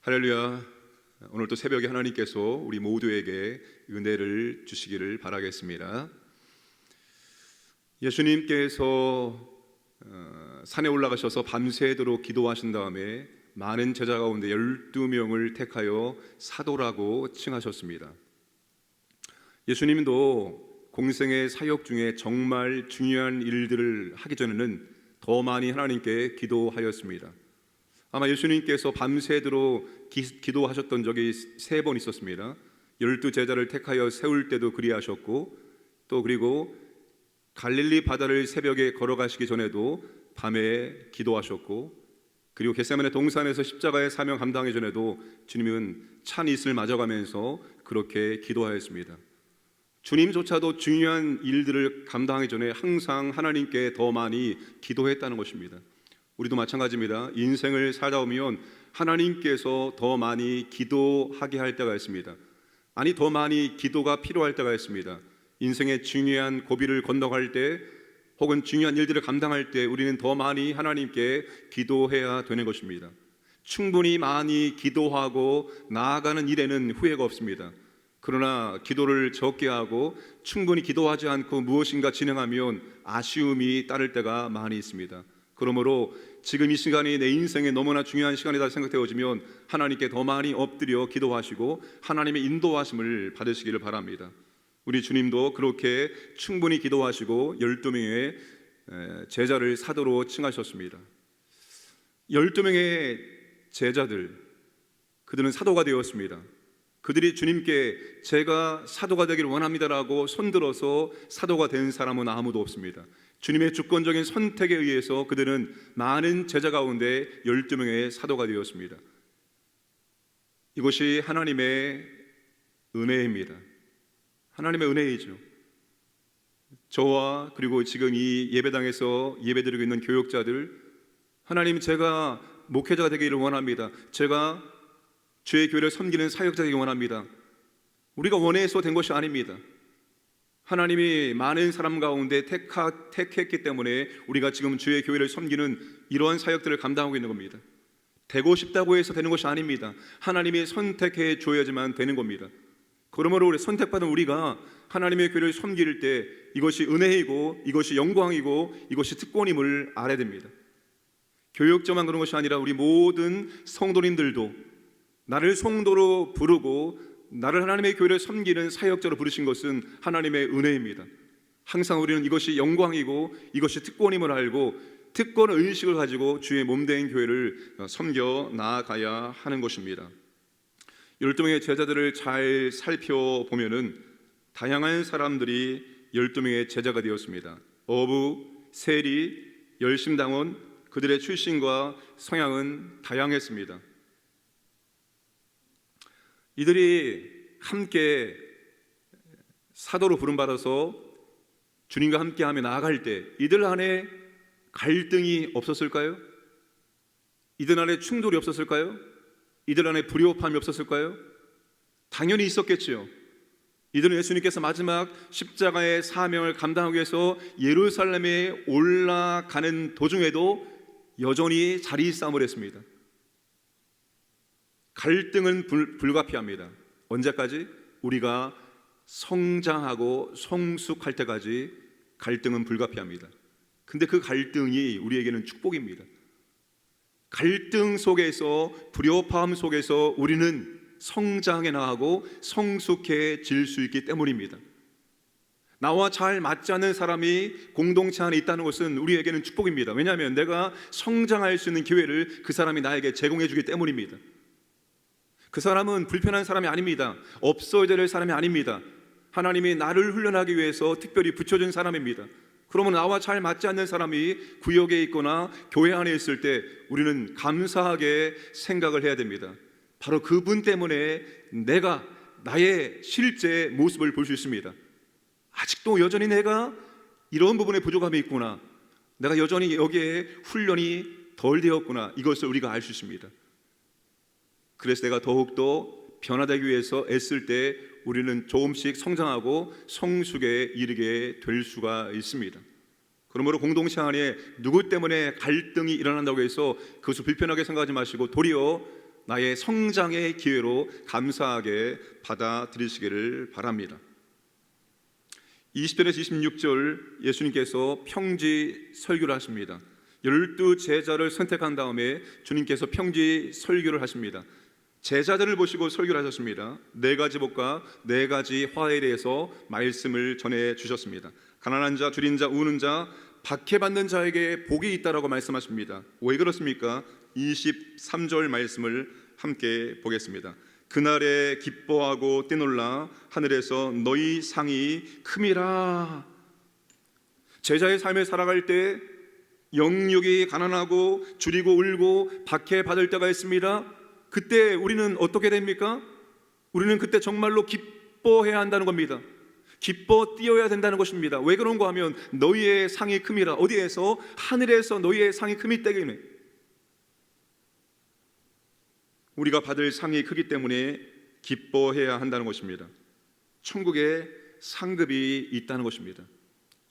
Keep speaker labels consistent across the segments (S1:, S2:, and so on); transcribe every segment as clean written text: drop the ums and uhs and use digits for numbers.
S1: 할렐루야. 오늘도 새벽에 하나님께서 우리 모두에게 은혜를 주시기를 바라겠습니다. 예수님께서 산에 올라가셔서 밤새도록 기도하신 다음에 많은 제자 가운데 12명을 택하여 사도라고 칭하셨습니다. 예수님도 공생의 사역 중에 정말 중요한 일들을 하기 전에는 더 많이 하나님께 기도하였습니다. 아마 예수님께서 밤새도록 기도하셨던 적이 3번 있었습니다. 12제자를 택하여 세울 때도 그리하셨고, 또 그리고 갈릴리 바다를 새벽에 걸어가시기 전에도 밤에 기도하셨고, 그리고 겟세마네 동산에서 십자가의 사명 감당하기 전에도 주님은 찬 이슬 맞아가면서 그렇게 기도하였습니다. 주님조차도 중요한 일들을 감당하기 전에 항상 하나님께 더 많이 기도했다는 것입니다. 우리도 마찬가지입니다. 인생을 살다 보면 하나님께서 더 많이 기도하게 할 때가 있습니다. 아니, 더 많이 기도가 필요할 때가 있습니다. 인생의 중요한 고비를 건너갈 때, 혹은 중요한 일들을 감당할 때 우리는 더 많이 하나님께 기도해야 되는 것입니다. 충분히 많이 기도하고 나아가는 일에는 후회가 없습니다. 그러나 기도를 적게 하고 충분히 기도하지 않고 무엇인가 진행하면 아쉬움이 따를 때가 많이 있습니다. 그러므로 지금 이 시간이 내 인생에 너무나 중요한 시간이다 생각되어지면 하나님께 더 많이 엎드려 기도하시고 하나님의 인도하심을 받으시기를 바랍니다. 우리 주님도 그렇게 충분히 기도하시고 12명의 제자를 사도로 칭하셨습니다. 12명의 제자들, 그들은 사도가 되었습니다. 그들이 주님께 제가 사도가 되기를 원합니다라고 손들어서 사도가 된 사람은 아무도 없습니다. 주님의 주권적인 선택에 의해서 그들은 많은 제자 가운데 12명의 사도가 되었습니다. 이것이 하나님의 은혜입니다. 하나님의 은혜이죠. 저와 그리고 지금 이 예배당에서 예배드리고 있는 교역자들, 하나님, 제가 목회자가 되기를 원합니다. 제가 주의 교회를 섬기는 사역자 되기 원합니다. 우리가 원해서 된 것이 아닙니다. 하나님이 많은 사람 가운데 택했기 때문에 우리가 지금 주의 교회를 섬기는 이러한 사역들을 감당하고 있는 겁니다. 되고 싶다고 해서 되는 것이 아닙니다. 하나님이 선택해 줘야지만 되는 겁니다. 그러므로 우리 선택받은 우리가 하나님의 교회를 섬길 때 이것이 은혜이고 이것이 영광이고 이것이 특권임을 알아야 됩니다. 교역자만 그런 것이 아니라 우리 모든 성도님들도 나를 성도로 부르고 나를 하나님의 교회를 섬기는 사역자로 부르신 것은 하나님의 은혜입니다. 항상 우리는 이것이 영광이고 이것이 특권임을 알고 특권 의식을 가지고 주의 몸된 교회를 섬겨 나아가야 하는 것입니다. 12명의 제자들을 잘 살펴보면은 다양한 사람들이 12명의 제자가 되었습니다. 어부, 세리, 열심당원, 그들의 출신과 성향은 다양했습니다. 이들이 함께 사도로 부름받아서 주님과 함께하며 나아갈 때 이들 안에 갈등이 없었을까요? 이들 안에 충돌이 없었을까요? 이들 안에 불협화음이 없었을까요? 당연히 있었겠지요. 이들은 예수님께서 마지막 십자가의 사명을 감당하기 위해서 예루살렘에 올라가는 도중에도 여전히 자리 싸움을 했습니다. 갈등은 불가피합니다. 언제까지? 우리가 성장하고 성숙할 때까지 갈등은 불가피합니다. 근데 그 갈등이 우리에게는 축복입니다. 갈등 속에서, 불협화음 속에서 우리는 성장해 나가고 성숙해질 수 있기 때문입니다. 나와 잘 맞지 않는 사람이 공동체 안에 있다는 것은 우리에게는 축복입니다. 왜냐하면 내가 성장할 수 있는 기회를 그 사람이 나에게 제공해 주기 때문입니다. 그 사람은 불편한 사람이 아닙니다. 없어야 될 사람이 아닙니다. 하나님이 나를 훈련하기 위해서 특별히 붙여준 사람입니다. 그러면 나와 잘 맞지 않는 사람이 구역에 있거나 교회 안에 있을 때 우리는 감사하게 생각을 해야 됩니다. 바로 그분 때문에 내가 나의 실제 모습을 볼 수 있습니다. 아직도 여전히 내가 이런 부분에 부족함이 있구나, 내가 여전히 여기에 훈련이 덜 되었구나, 이것을 우리가 알 수 있습니다. 그래서 내가 더욱더 변화되기 위해서 애쓸 때 우리는 조금씩 성장하고 성숙에 이르게 될 수가 있습니다. 그러므로 공동체 안에 누구 때문에 갈등이 일어난다고 해서 그것을 불편하게 생각하지 마시고 도리어 나의 성장의 기회로 감사하게 받아들이시기를 바랍니다. 20절에서 26절 예수님께서 평지 설교를 하십니다. 12 제자를 선택한 다음에 주님께서 평지 설교를 하십니다. 제자들을 보시고 설교를 하셨습니다. 4가지 복과 4가지 화에 대해서 말씀을 전해 주셨습니다. 가난한 자, 줄인 자, 우는 자, 박해받는 자에게 복이 있다라고 말씀하십니다. 왜 그렇습니까? 23절 말씀을 함께 보겠습니다. 그날에 기뻐하고 뛰놀라 하늘에서 너희 상이 큼이라. 제자의 삶을 살아갈 때 영육이 가난하고 줄이고 울고 박해받을 때가 있습니다. 그때 우리는 어떻게 됩니까? 우리는 그때 정말로 기뻐해야 한다는 겁니다. 기뻐 뛰어야 된다는 것입니다. 왜 그런가 하면 너희의 상이 큼이라. 어디에서? 하늘에서 너희의 상이 큼이 때문에. 우리가 받을 상이 크기 때문에 기뻐해야 한다는 것입니다. 천국에 상급이 있다는 것입니다.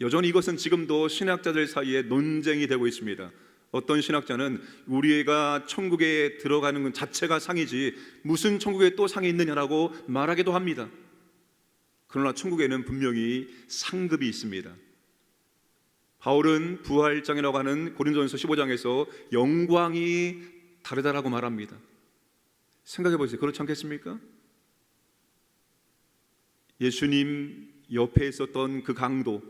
S1: 여전히 이것은 지금도 신학자들 사이에 논쟁이 되고 있습니다. 어떤 신학자는 우리가 천국에 들어가는 것 자체가 상이지 무슨 천국에 또 상이 있느냐라고 말하기도 합니다. 그러나 천국에는 분명히 상급이 있습니다. 바울은 부활장이라고 하는 고린도전서 15장에서 영광이 다르다라고 말합니다. 생각해 보세요. 그렇지 않겠습니까? 예수님 옆에 있었던 그 강도,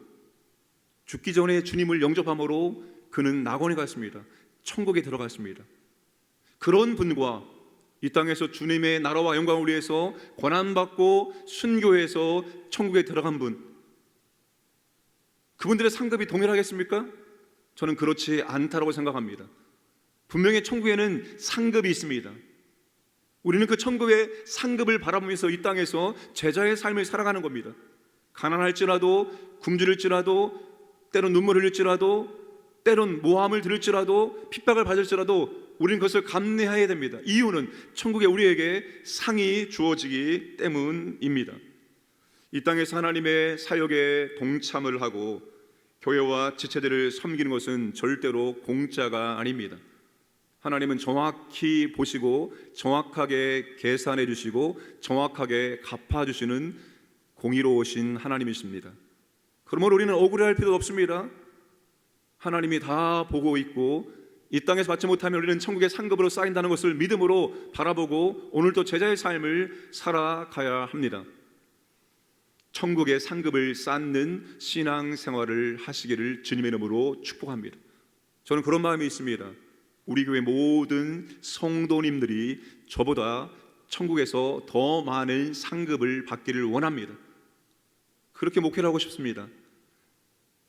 S1: 죽기 전에 주님을 영접함으로 그는 낙원에 갔습니다. 천국에 들어갔습니다. 그런 분과 이 땅에서 주님의 나라와 영광을 위해서 고난받고 순교해서 천국에 들어간 분, 그분들의 상급이 동일하겠습니까? 저는 그렇지 않다고 생각합니다. 분명히 천국에는 상급이 있습니다. 우리는 그 천국의 상급을 바라보면서 이 땅에서 제자의 삶을 살아가는 겁니다. 가난할지라도, 굶주릴지라도, 때론 눈물을 흘릴지라도, 때론 모함을 들을지라도, 핍박을 받을지라도 우리는 그것을 감내해야 됩니다. 이유는 천국에 우리에게 상이 주어지기 때문입니다. 이 땅에서 하나님의 사역에 동참을 하고 교회와 지체들을 섬기는 것은 절대로 공짜가 아닙니다. 하나님은 정확히 보시고 정확하게 계산해 주시고 정확하게 갚아주시는 공의로우신 하나님이십니다. 그러므로 우리는 억울해할 필요도 없습니다. 하나님이 다 보고 있고 이 땅에서 받지 못하면 우리는 천국의 상급으로 쌓인다는 것을 믿음으로 바라보고 오늘도 제자의 삶을 살아가야 합니다. 천국의 상급을 쌓는 신앙생활을 하시기를 주님의 이름으로 축복합니다. 저는 그런 마음이 있습니다. 우리 교회 모든 성도님들이 저보다 천국에서 더 많은 상급을 받기를 원합니다. 그렇게 목회를 하고 싶습니다.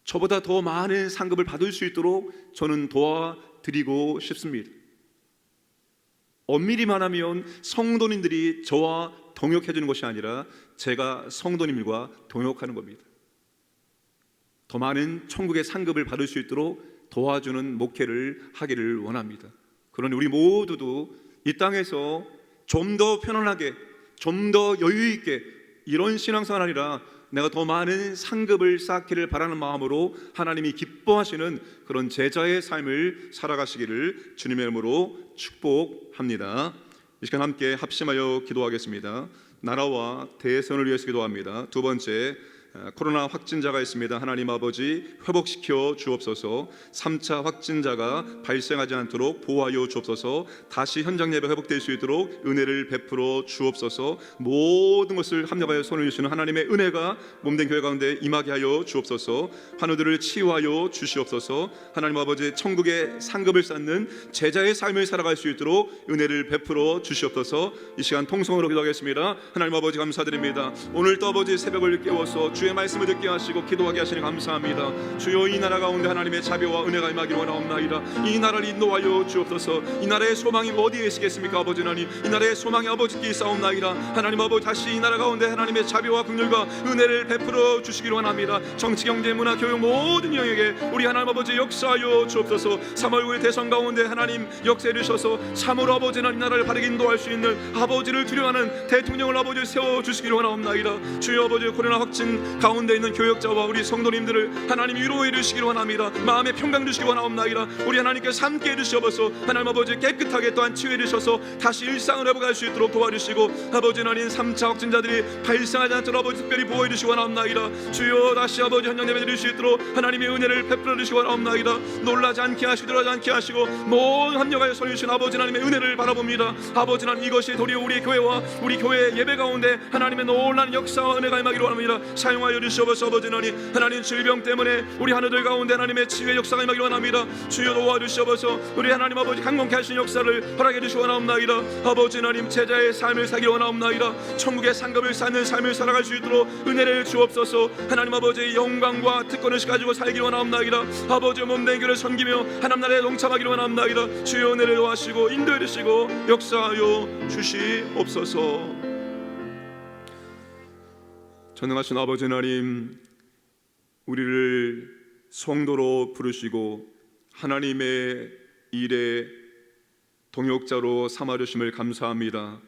S1: 저보다 더 많은 상급을 받을 수 있도록 저는 도와드리고 싶습니다. 엄밀히 말하면 성도님들이 저와 동역해 주는 것이 아니라 제가 성도님들과 동역하는 겁니다. 더 많은 천국의 상급을 받을 수 있도록 도와주는 목회를 하기를 원합니다. 그러니 우리 모두도 이 땅에서 좀 더 편안하게, 좀 더 여유 있게 이런 신앙생활 아니라 내가 더 많은 상급을 쌓기를 바라는 마음으로 하나님이 기뻐하시는 그런 제자의 삶을 살아가시기를 주님의 이름으로 축복합니다. 이 시간 함께 합심하여 기도하겠습니다. 나라와 대선을 위해서 기도합니다. 두 번째, 코로나 확진자가 있습니다. 하나님 아버지 회복시켜 주옵소서. 3차 확진자가 발생하지 않도록 보호하여 주옵소서. 다시 현장 예배 회복될 수 있도록 은혜를 베풀어 주옵소서. 모든 것을 합력하여 손을 주시는 하나님의 은혜가 몸된 교회 가운데 임하게 하여 주옵소서. 환우들을 치유하여 주시옵소서. 하나님 아버지 천국의 상급을 쌓는 제자의 삶을 살아갈 수 있도록 은혜를 베풀어 주시옵소서. 이 시간 통성으로 기도하겠습니다. 하나님 아버지 감사드립니다. 오늘도 아버지 새벽을 깨워서 주의 말씀을 듣게 하시고 기도하게 하시니 감사합니다. 주여 이 나라 가운데 하나님의 자비와 은혜가 임하기를 원하옵나이다. 이 나라를 인도하여 주옵소서. 이 나라의 소망이 어디에 계시겠습니까? 아버지 하나님, 이 나라의 소망이 아버지께 있사옵나이다. 하나님 아버지 다시 이 나라 가운데 하나님의 자비와 긍휼과 은혜를 베풀어 주시기를 원합니다. 정치, 경제, 문화, 교육 모든 영역에 우리 하나님 아버지 역사하여 주옵소서. 3월 9일 대선 가운데 하나님 역사해 주셔서 참으로 아버지 하나님 나라를 바르게 인도할 수 있는 아버지를 두려워하는 대통령을 아버지 세워 주시기를 원하옵나이다. 주여 아버지 코로나 확진 가운데 있는 교역자와 우리 성도님들을 하나님 위로해 주시기를 원합니다. 마음의 평강 주시기 원하옵나이다. 우리 하나님께서 함께 해주셔서 하나님 아버지 깨끗하게 또한 치유해 주셔서 다시 일상을 회복할 수 있도록 도와주시고, 아버지 하나님 3차 확진자들이 발생하지 않도록 아버지 특별히 보호해 주시기 원하옵나이다. 주여 다시 아버지 현장 예배 드릴 수 있도록 하나님의 은혜를 베풀어 주시기 원하옵나이다. 놀라지 않게 하시고 들어가지 않게 하시고 모든 합력하여 서주신 아버지 하나님의 은혜를 바라봅니다. 아버지 하나님, 이것이 도리어 우리 교회와 우리 교회 예배 가운데 하나님의 놀라운 역사와 은혜가 임하기를 원합니다. 사용하여 주시옵소서. 아버지 하나님 질병 때문에 우리 하늘들 가운데 하나님의 치유의 역사가 임하기를 원합니다. 주여 도와주시옵소서. 우리 하나님 아버지 강건케 하신 역사를 허락해 주시기 원하옵나이다. 아버지 하나님, 제자의 삶을 살기 원하옵나이다. 천국의 상급을 쌓는 삶을 살아갈 수 있도록 은혜를 주옵소서. 하나님 아버지의 영광과 특권을 가지고 살기 원하옵나이다. 아버지 몸된 교를 섬기며 하나님 나라에 동참하기를 원하옵나이다. 주여 은혜를 도와주시고 인도해 주시고 역사하여 주시옵소서. 전능하신 아버지 하나님, 우리를 성도로 부르시고 하나님의 일에 동역자로 삼아주심을 감사합니다.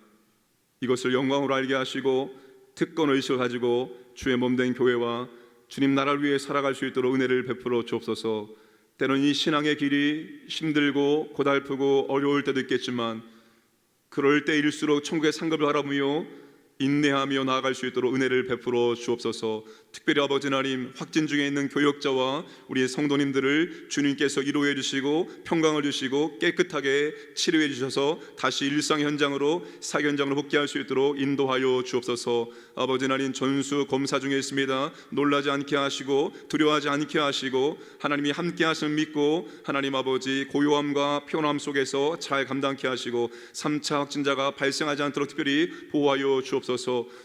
S1: 이것을 영광으로 알게 하시고 특권의식을 가지고 주의 몸된 교회와 주님 나라를 위해 살아갈 수 있도록 은혜를 베풀어 주옵소서. 때로는 이 신앙의 길이 힘들고 고달프고 어려울 때도 있겠지만, 그럴 때일수록 천국의 상급을 바라보며 인내하며 나아갈 수 있도록 은혜를 베풀어 주옵소서. 특별히 아버지 하나님, 확진 중에 있는 교역자와 우리의 성도님들을 주님께서 위로해 주시고 평강을 주시고 깨끗하게 치료해 주셔서 다시 일상 현장으로 사회 현장으로 복귀할 수 있도록 인도하여 주옵소서. 아버지 하나님, 전수 검사 중에 있습니다. 놀라지 않게 하시고 두려워하지 않게 하시고 하나님이 함께 하심을 믿고 하나님 아버지 고요함과 편함 속에서 잘 감당케 하시고 3차 확진자가 발생하지 않도록 특별히 보호하여 주옵소서.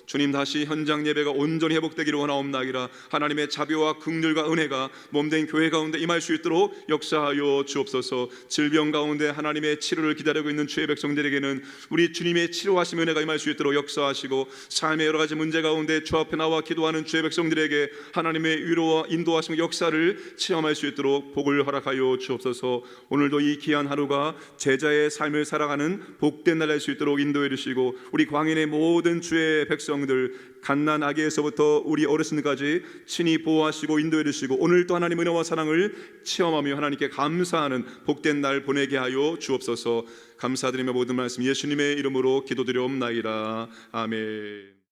S1: 주님, 다시 현장 예배가 온전히 회복되기를 원하옵나이다. 하나님의 자비와 긍휼과 은혜가 몸된 교회 가운데 임할 수 있도록 역사하여 주옵소서. 질병 가운데 하나님의 치료를 기다리고 있는 주의 백성들에게는 우리 주님의 치료하심 은혜가 임할 수 있도록 역사하시고, 삶의 여러 가지 문제 가운데 주 앞에 나와 기도하는 주의 백성들에게 하나님의 위로와 인도하심 역사를 체험할 수 있도록 복을 허락하여 주옵소서. 오늘도 이 귀한 하루가 제자의 삶을 살아가는 복된 날 될 수 있도록 인도해 주시고, 우리 광인의 모든 주의 백성들 갓난 아기에서부터 우리 어르신까지 친히 보호하시고 인도해 주시고, 오늘 또 하나님의 은혜와 사랑을 체험하며 하나님께 감사하는 복된 날 보내게 하여 주옵소서. 감사드리며 모든 말씀 예수님의 이름으로 기도드려옵나이다. 아멘.